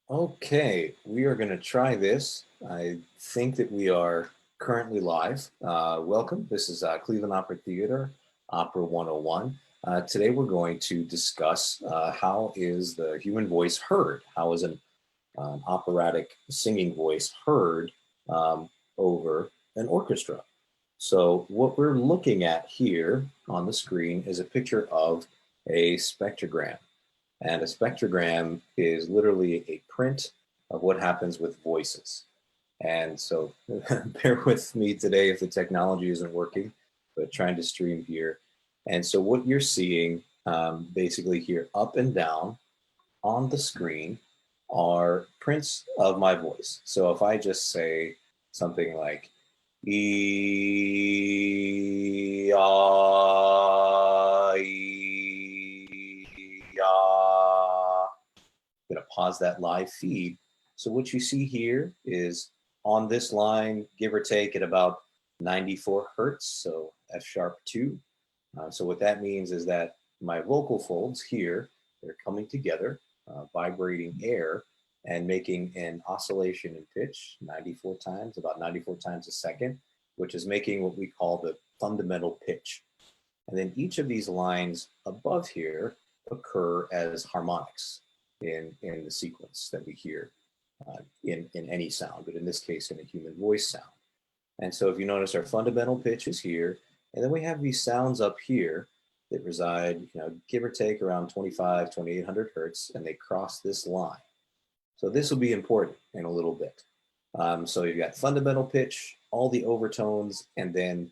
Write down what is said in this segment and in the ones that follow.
Okay, we are going to try this. I think that we are currently live. Welcome. This is Cleveland Opera Theater, Opera 101. Today we're going to discuss how is the human voice heard? How is an operatic singing voice heard over an orchestra? So what we're looking at here on the screen is a picture of a spectrogram. And a spectrogram is literally a print of what happens with voices. And so bear with me today if the technology isn't working, but trying to stream here. And so what you're seeing basically here up and down on the screen are prints of my voice. So if I just say something like, e, ah, I'm going to pause that live feed. So what you see here is on this line, give or take at about 94 hertz, so F sharp 2. So what that means is that my vocal folds here, they're coming together, vibrating air and making an oscillation in pitch 94 times, about 94 times a second, which is making what we call the fundamental pitch. And then each of these lines above here occur as harmonics in the sequence that we hear in any sound, but in this case, in a human voice sound. And so if you notice our fundamental pitch is here, and then we have these sounds up here that reside, give or take around 2,800 hertz, and they cross this line. So this will be important in a little bit. So you've got fundamental pitch, all the overtones, and then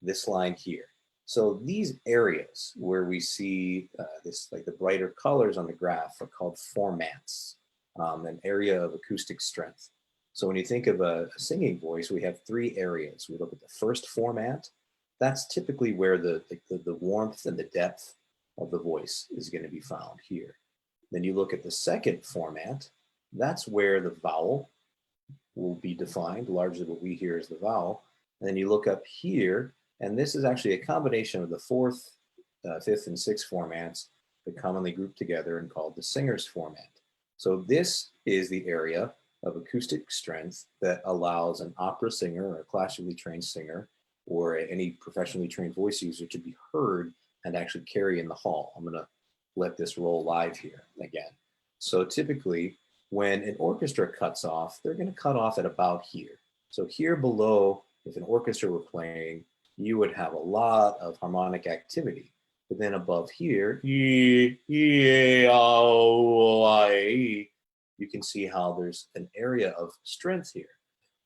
this line here. So these areas where we see this, like the brighter colors on the graph, are called formants, an area of acoustic strength. So when you think of a singing voice, we have three areas. We look at the first formant. That's typically where the warmth and the depth of the voice is going to be found here. Then you look at the second formant. That's where the vowel will be defined. Largely what we hear is the vowel. And then you look up here, and this is actually a combination of the fourth, fifth, and sixth formants that commonly group together and called the singer's formant. So this is the area of acoustic strength that allows an opera singer or a classically trained singer or any professionally trained voice user to be heard and actually carry in the hall. I'm going to let this roll live here again. So typically, when an orchestra cuts off, they're going to cut off at about here. So here below, if an orchestra were playing, you would have a lot of harmonic activity. But then above here, you can see how there's an area of strength here.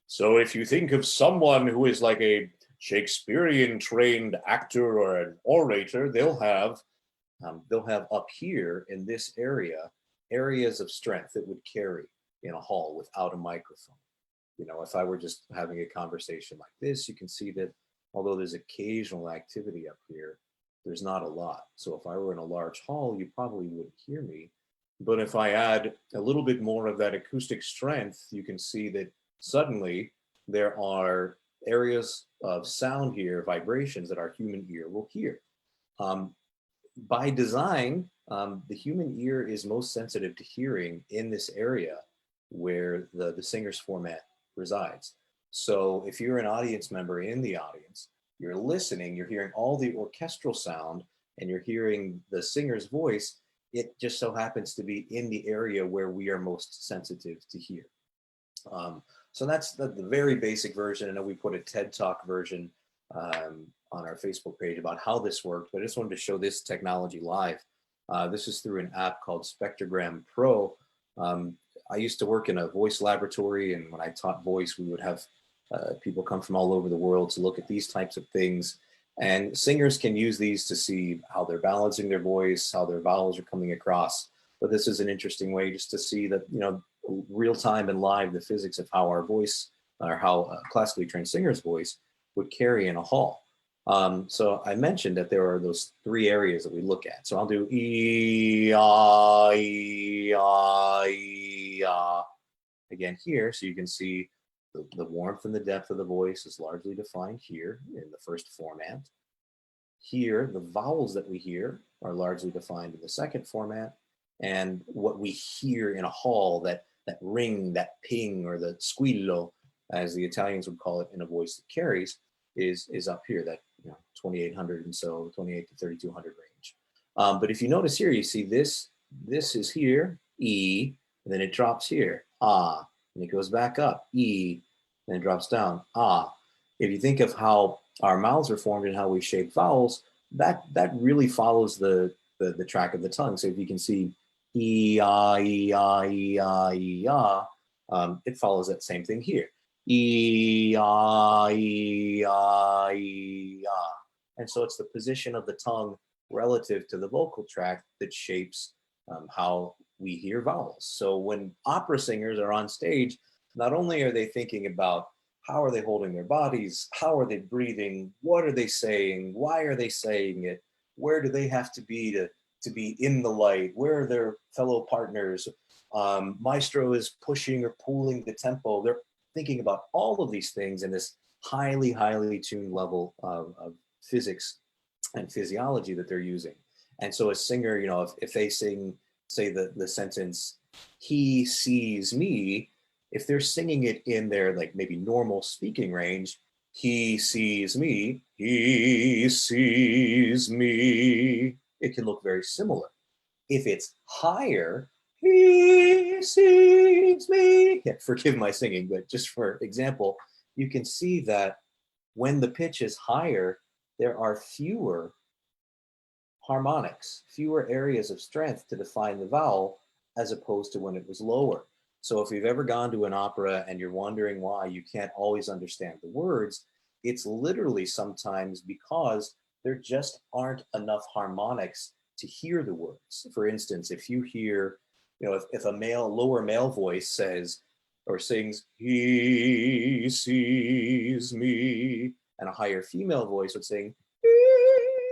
So if you think of someone who is like a Shakespearean trained actor or an orator, they'll have up here in this area, areas of strength that would carry in a hall without a microphone. If I were just having a conversation like this, you can see that although there's occasional activity up here, there's not a lot. So if I were in a large hall, you probably wouldn't hear me. But if I add a little bit more of that acoustic strength, you can see that suddenly there are areas of sound here, vibrations that our human ear will hear. By design, the human ear is most sensitive to hearing in this area where the singer's format resides. So if you're an audience member in the audience, you're listening, you're hearing all the orchestral sound, and you're hearing the singer's voice, it just so happens to be in the area where we are most sensitive to hear. So that's the very basic version. I know we put a TED Talk version on our Facebook page about how this worked, but I just wanted to show this technology live. This is through an app called Spectrogram Pro. I used to work in a voice laboratory, and when I taught voice, we would have people come from all over the world to look at these types of things. And singers can use these to see how they're balancing their voice, how their vowels are coming across. But this is an interesting way just to see that, real time and live, the physics of how our voice, or how a classically trained singer's voice would carry in a hall. So I mentioned that there are those three areas that we look at. So I'll do E, ah, E, ah, E, ah, again here, so you can see the warmth and the depth of the voice is largely defined here in the first format. Here, the vowels that we hear are largely defined in the second format. And what we hear in a hall, that ring, that ping, or the squillo, as the Italians would call it in a voice that carries, is up here, that 2800 and so 28 to 3200 range. But if you notice here, you see this is here, E, and then it drops here, ah, and it goes back up, E, and it drops down, ah. If you think of how our mouths are formed and how we shape vowels, that really follows the track of the tongue. So if you can see E, ah, E, ah, E, ah, E, ah, it follows that same thing here. E, ah, E, ah, E, ah. And so it's the position of the tongue relative to the vocal tract that shapes how we hear vowels. So when opera singers are on stage, not only are they thinking about how are they holding their bodies, how are they breathing, what are they saying, why are they saying it, where do they have to be to be in the light, where are their fellow partners, maestro is pushing or pulling the tempo. They're thinking about all of these things in this highly, highly tuned level of physics and physiology that they're using. And so a singer, if they sing, say the sentence, he sees me, if they're singing it in their like maybe normal speaking range, he sees me, he sees me, it can look very similar. If it's higher, he sees me, yeah, forgive my singing, but just for example, you can see that when the pitch is higher, there are fewer harmonics, fewer areas of strength to define the vowel, as opposed to when it was lower. So if you've ever gone to an opera and you're wondering why you can't always understand the words, it's literally sometimes because there just aren't enough harmonics to hear the words. For instance, if you hear, if a lower male voice says or sings, he sees me, and a higher female voice would sing, he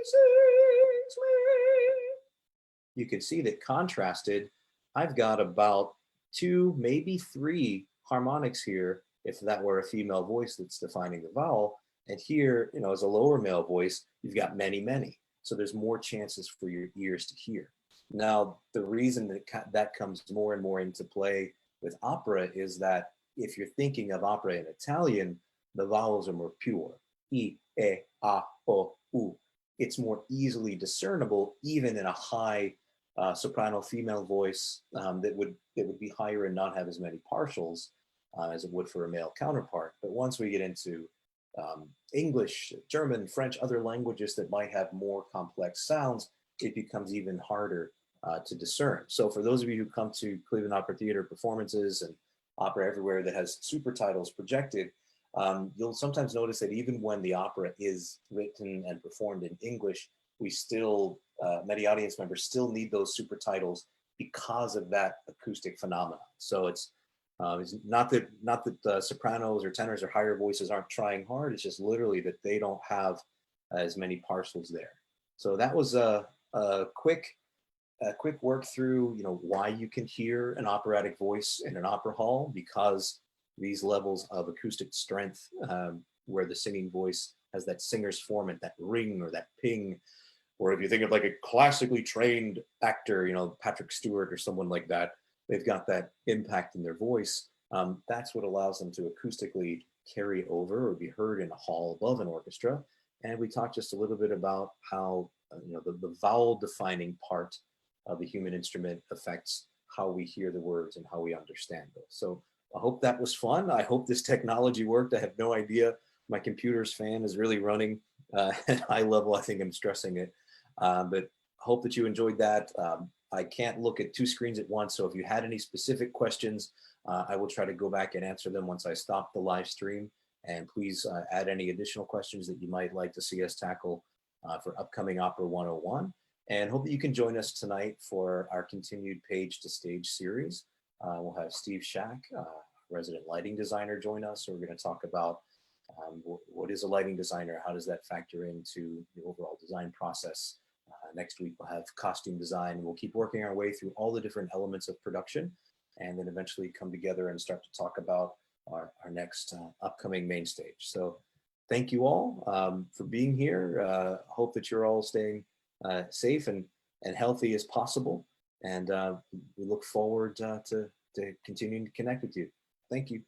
sees me, you can see that contrasted, I've got about 2, maybe 3 harmonics here, if that were a female voice that's defining the vowel. And here, as a lower male voice, you've got many, many. So there's more chances for your ears to hear. Now, the reason that comes more and more into play with opera is that if you're thinking of opera in Italian, the vowels are more pure. I, e, a, o, u. It's more easily discernible, even in a high soprano female voice that would be higher and not have as many partials as it would for a male counterpart. But once we get into English, German, French, other languages that might have more complex sounds, it becomes even harder to discern. So for those of you who come to Cleveland Opera Theater performances and opera everywhere that has super titles projected, you'll sometimes notice that even when the opera is written and performed in English, we still, many audience members still need those super titles because of that acoustic phenomenon. So it's not that sopranos or tenors or higher voices aren't trying hard. It's just literally that they don't have as many partials there. So that was a quick work through, why you can hear an operatic voice in an opera hall, because these levels of acoustic strength, where the singing voice has that singer's formant, that ring or that ping, or if you think of like a classically trained actor, Patrick Stewart or someone like that, they've got that impact in their voice. That's what allows them to acoustically carry over or be heard in a hall above an orchestra. And we talked just a little bit about how the vowel defining part of the human instrument affects how we hear the words and how we understand those. So I hope that was fun. I hope this technology worked. I have no idea. My computer's fan is really running At high level, I think I'm stressing it. But hope that you enjoyed that. I can't look at two screens at once, so if you had any specific questions, I will try to go back and answer them once I stop the live stream. And please add any additional questions that you might like to see us tackle for upcoming Opera 101. And hope that you can join us tonight for our continued Page to Stage series. We'll have Steve Shack, resident lighting designer, join us. So we're going to talk about what is a lighting designer? How does that factor into the overall design process? Next week, we'll have costume design. We'll keep working our way through all the different elements of production and then eventually come together and start to talk about our next upcoming main stage. So thank you all for being here. Hope that you're all staying safe and healthy as possible. And we look forward to continuing to connect with you. Thank you.